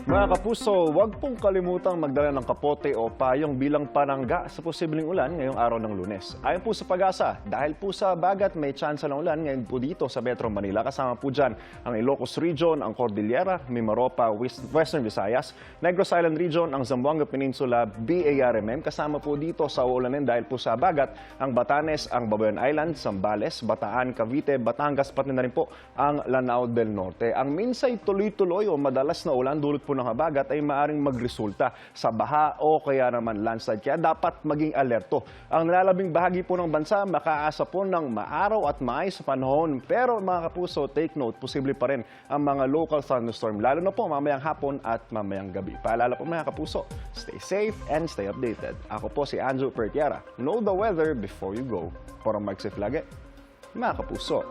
Mga kapuso, huwag pong kalimutang magdala ng kapote o payong bilang panangga sa posibleng ulan ngayong araw ng Lunes. Ayon po sa Pag-asa, dahil po sa bagat may tsansa ng ulan ngayon po dito sa Metro Manila. Kasama po dyan ang Ilocos Region, ang Cordillera, Mimaropa, Western Visayas, Negros Island Region, ang Zamboanga Peninsula, BARMM. Kasama po dito sa uulanin dahil po sa bagat ang Batanes, ang Babuyan Island, Zambales, Bataan, Cavite, Batangas, pati na rin po ang Lanao del Norte. Ang minsay tuloy-tuloy o madalas na ulan dulot po ng habagat ay maaaring magresulta sa baha o kaya naman landslide. Kaya dapat maging alerto. Ang nalalabing bahagi po ng bansa makaasa po ng maaraw at maayos sa panahon. Pero mga kapuso, take note, posible pa rin ang mga local thunderstorm, lalo na po mamayang hapon at mamayang gabi. Paalala po mga kapuso, stay safe and stay updated. Ako po si Andrew Pertiara. Know the weather before you go. Para mag-safe lagi, mga kapuso.